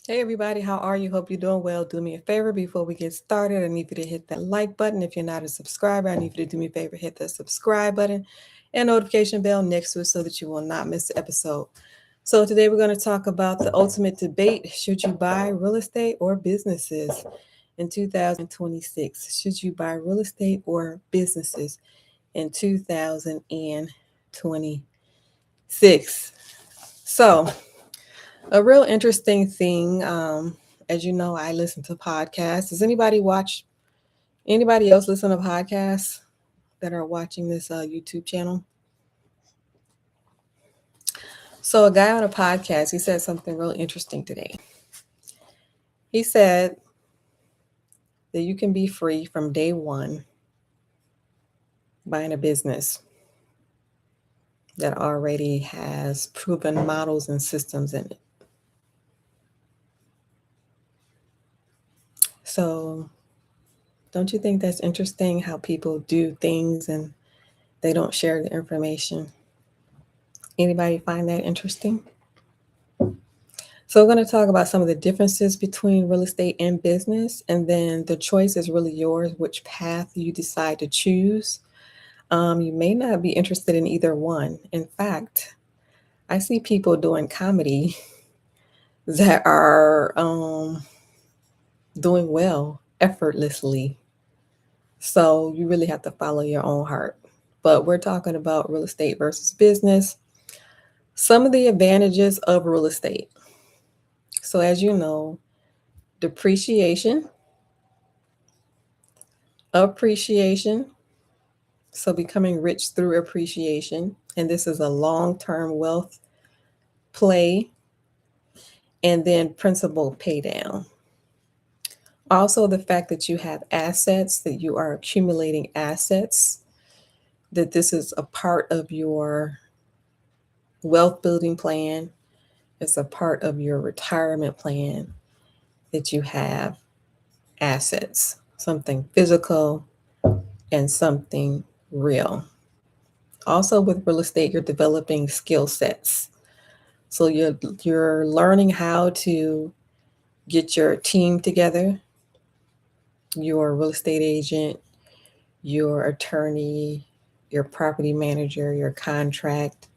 Hey everybody, how are you? Hope you're doing well. Do me a favor before we get started. I need you to hit that like button. If you're not a subscriber, I need you to do me a favor, hit the subscribe button and notification bell next to it so that you will not miss the episode. So today we're going to talk about the ultimate debate. Should you buy real estate or businesses in 2026? Should you buy real estate or businesses in 2026? So a real interesting thing, as you know, I listen to podcasts. Does anybody else listen to podcasts that are watching this YouTube channel? So a guy on a podcast, he said something really interesting today. He said that you can be free from day one buying a business that already has proven models and systems in it. So don't you think that's interesting how people do things and they don't share the information? Anybody find that interesting? So we're going to talk about some of the differences between real estate and business, and then the choice is really yours, which path you decide to choose. You may not be interested in either one. In fact, I see people doing comedy that are doing well effortlessly. So you really have to follow your own heart. But we're talking about real estate versus business. Some of the advantages of real estate. So as you know, depreciation, appreciation, so becoming rich through appreciation, and this is a long-term wealth play, and then principal pay down. Also, the fact that you have assets, that you are accumulating assets, that this is a part of your wealth building plan, it's a part of your retirement plan, that you have assets, something physical and something real. Also, with real estate, you're developing skill sets. So you're learning how to get your team together, your real estate agent, your attorney, your property manager, your contract.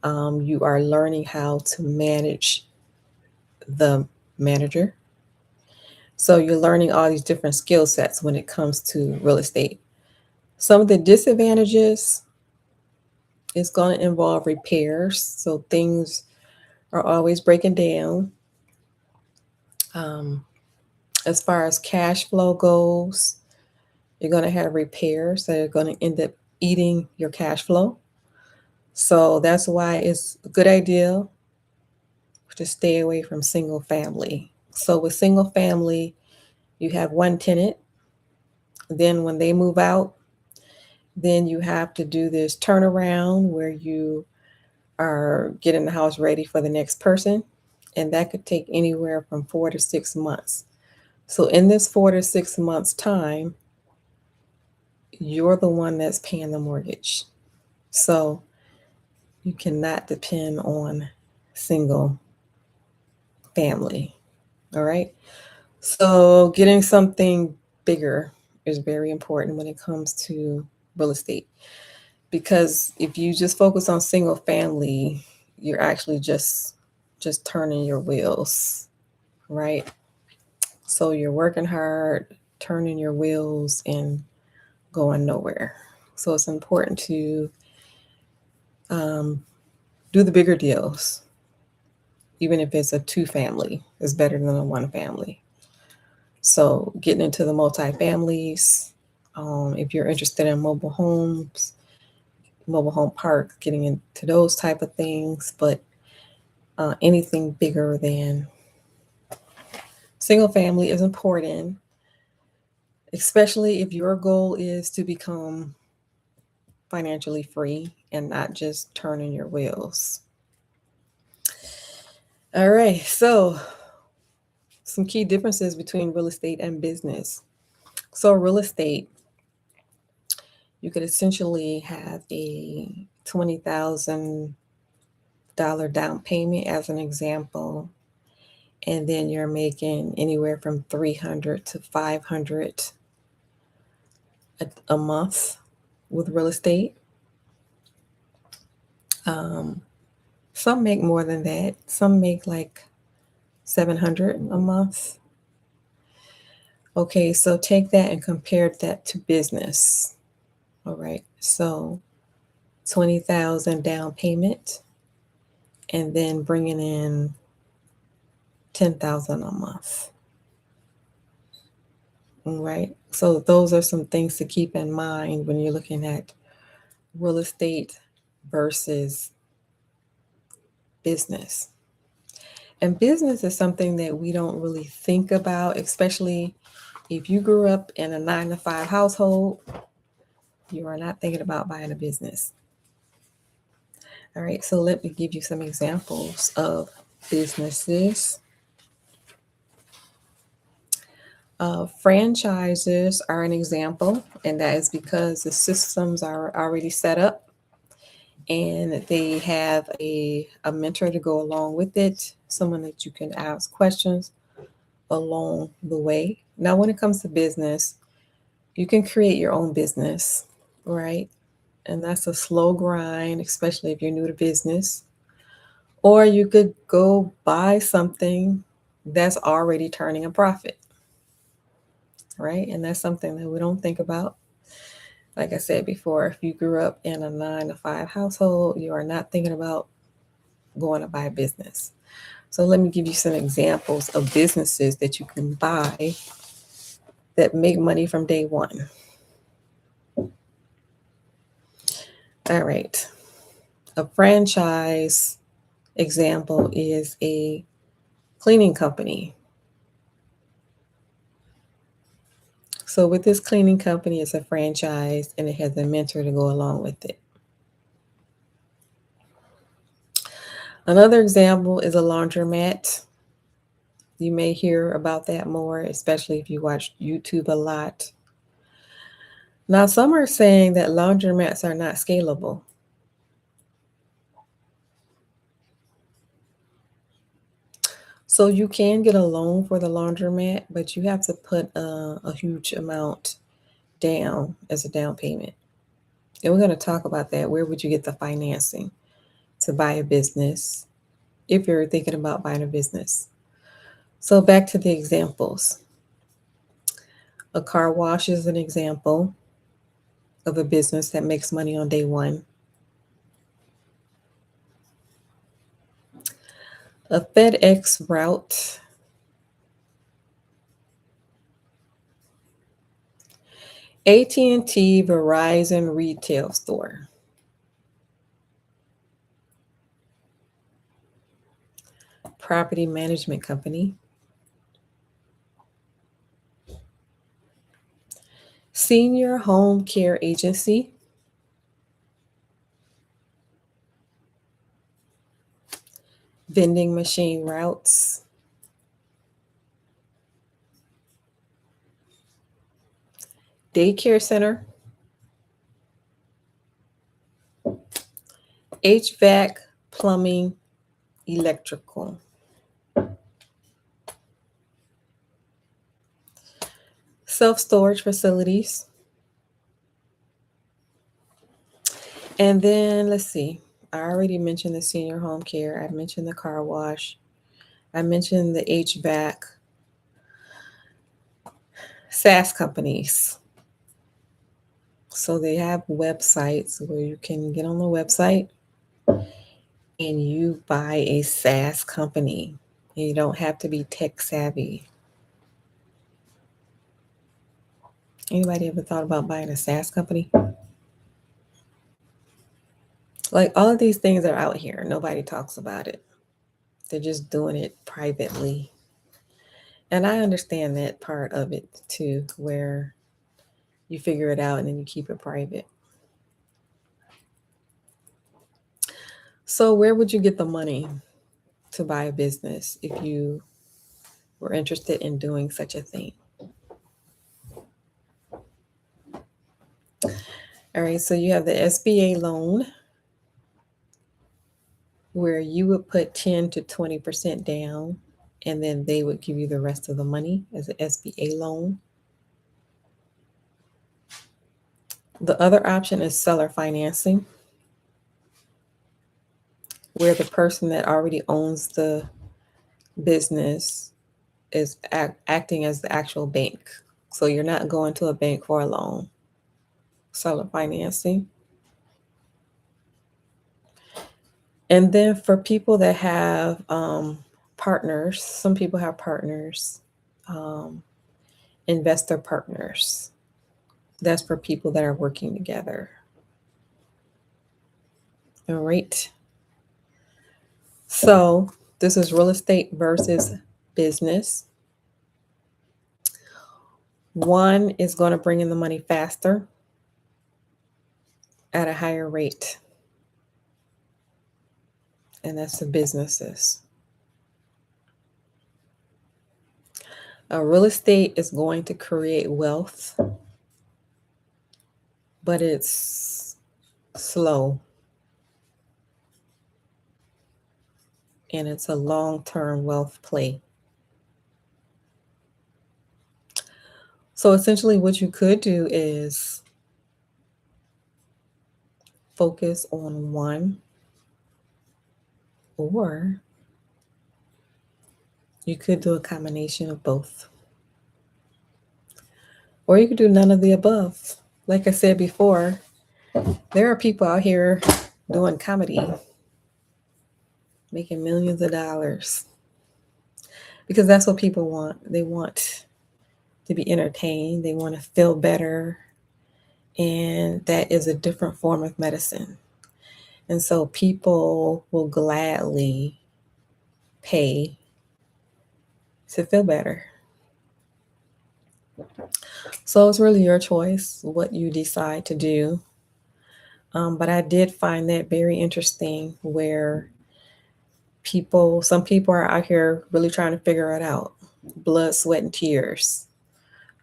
You are learning how to manage the manager. So you're learning all these different skill sets when it comes to real estate. Some of the disadvantages is going to involve repairs. So things are always breaking down. Um, as far as cash flow goes, you're going to have repairs that are going to end up eating your cash flow. So that's why it's a good idea to stay away from single family. So with single family, you have one tenant. Then when they move out, then you have to do this turnaround where you are getting the house ready for the next person. And that could take anywhere from 4 to 6 months. So in this 4 to 6 months time, you're the one that's paying the mortgage. So you cannot depend on single family. All right. So getting something bigger is very important when it comes to real estate, because if you just focus on single family, you're actually just turning your wheels, right? So you're working hard, turning your wheels and going nowhere. So it's important to um, do the bigger deals, even if it's a two family, is better than a one family. So getting into the multifamilies, if you're interested in mobile homes, mobile home parks, getting into those type of things, but anything bigger than single family is important, especially if your goal is to become financially free and not just turning your wheels. All right, so some key differences between real estate and business. So real estate, you could essentially have a $20,000 down payment as an example, and then you're making anywhere from 300 to 500 a month with real estate. Some make more than that. Some make like 700 a month. Okay, so take that and compare that to business. All right, so 20,000 down payment, and then bringing in 10,000 a month. All right, so those are some things to keep in mind when you're looking at real estate versus business. And business is something that we don't really think about, especially if you grew up in a 9-to-5 household. You are not thinking about buying a business. All right, so let me give you some examples of businesses. Franchises are an example, and that is because the systems are already set up and they have a mentor to go along with it, someone that you can ask questions along the way. Now, when it comes to business, you can create your own business, right? And that's a slow grind, especially if you're new to business. Or you could go buy something that's already turning a profit, right? And that's something that we don't think about. Like I said before, if you grew up in a 9-to-5 household, you are not thinking about going to buy a business. So let me give you some examples of businesses that you can buy that make money from day one. All right. A franchise example is a cleaning company. So with this cleaning company, it's a franchise and it has a mentor to go along with it. Another example is a laundromat. You may hear about that more, especially if you watch YouTube a lot. Now, some are saying that laundromats are not scalable. So you can get a loan for the laundromat, but you have to put a huge amount down as a down payment. And we're going to talk about that. Where would you get the financing to buy a business if you're thinking about buying a business? So back to the examples. A car wash is an example of a business that makes money on day one. A FedEx route. AT&T Verizon retail store. Property management company. Senior home care agency. Vending machine routes. Daycare center. HVAC, plumbing, electrical. Self-storage facilities. And then let's see. I already mentioned the senior home care. I mentioned the car wash. I mentioned the HVAC. SaaS companies. So they have websites where you can get on the website and you buy a SaaS company. You don't have to be tech savvy. Anybody ever thought about buying a SaaS company? Like all of these things are out here. Nobody talks about it. They're just doing it privately. And I understand that part of it too, where you figure it out and then you keep it private. So where would you get the money to buy a business if you were interested in doing such a thing? All right, so you have the SBA loan where you would put 10 to 20% down and then they would give you the rest of the money as an SBA loan. The other option is seller financing, where the person that already owns the business is acting as the actual bank. So you're not going to a bank for a loan. Seller financing. And then for people that have partners, some people have partners, investor partners. That's for people that are working together. All right. So this is real estate versus business. One is going to bring in the money faster at a higher rate, and that's the businesses. Real estate is going to create wealth, but it's slow, and it's a long-term wealth play. So essentially what you could do is focus on one, or you could do a combination of both. Or you could do none of the above. Like I said before, there are people out here doing comedy, making millions of dollars, because that's what people want. They want to be entertained. They want to feel better. And that is a different form of medicine. And so people will gladly pay to feel better. So it's really your choice what you decide to do. But I did find that very interesting, where some people are out here really trying to figure it out. Blood, sweat, and tears.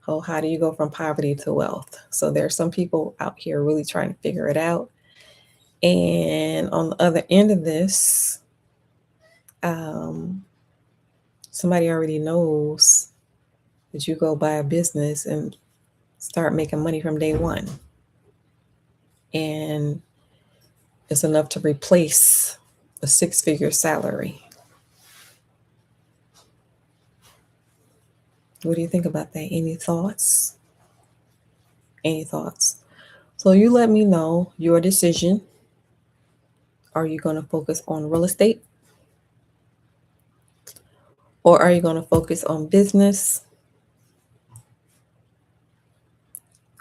Oh, how do you go from poverty to wealth? So there's some people out here really trying to figure it out. And on the other end of this, somebody already knows that you go buy a business and start making money from day one. And it's enough to replace a 6-figure salary. What do you think about that? Any thoughts? Any thoughts? So you let me know your decision. Are you going to focus on real estate? Or are you going to focus on business?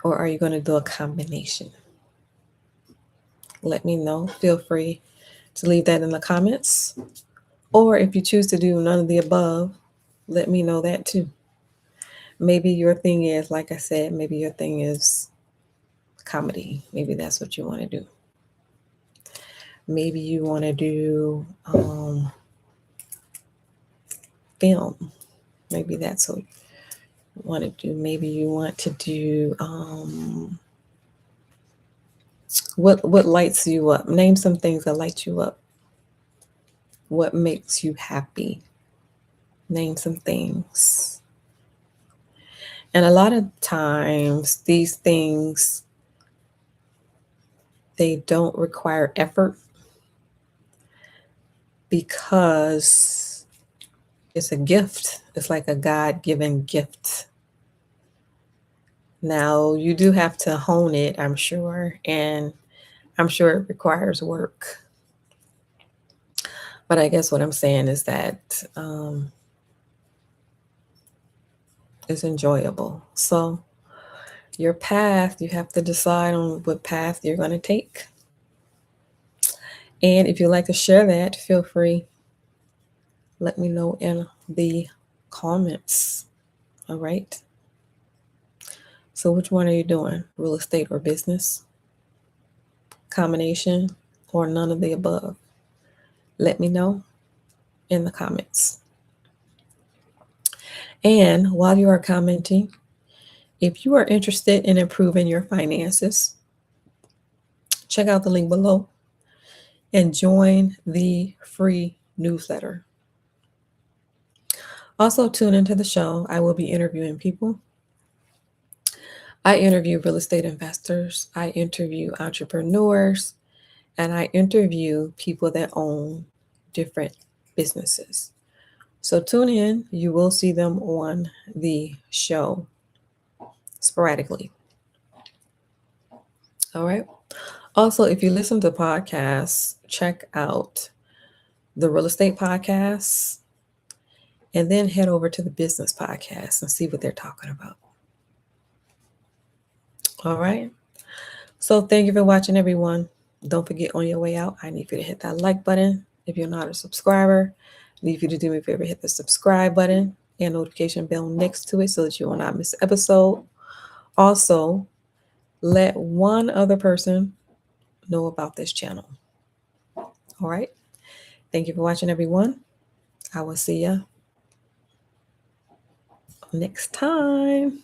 Or are you going to do a combination? Let me know. Feel free to leave that in the comments. Or if you choose to do none of the above, let me know that too. Maybe your thing is, like I said, maybe your thing is comedy. Maybe that's what you want to do. Maybe you want to do film. Maybe that's what you want to do. Maybe you want to do what lights you up. Name some things that light you up. What makes you happy? Name some things. And a lot of times these things, they don't require effort, because it's a gift. It's like a God-given gift. Now, you do have to hone it, I'm sure, and I'm sure it requires work. But I guess what I'm saying is that it's enjoyable. So your path, you have to decide on what path you're going to take. And if you'd like to share that, feel free. Let me know in the comments. All right. So which one are you doing? Real estate or business? Combination or none of the above? Let me know in the comments. And while you are commenting, if you are interested in improving your finances, check out the link below and join the free newsletter. Also, tune into the show. I will be interviewing people. I interview real estate investors, I interview entrepreneurs, and I interview people that own different businesses. So tune in. You will see them on the show sporadically. All right. Also, if you listen to podcasts, check out the real estate podcasts and then head over to the business podcast and see what they're talking about. All right. So thank you for watching, everyone. Don't forget, on your way out, I need you to hit that like button. If you're not a subscriber, I need you to do me a favor, hit the subscribe button and notification bell next to it so that you will not miss an episode. Also, let one other person know about this channel. All right. Thank you for watching, everyone. I will see you next time.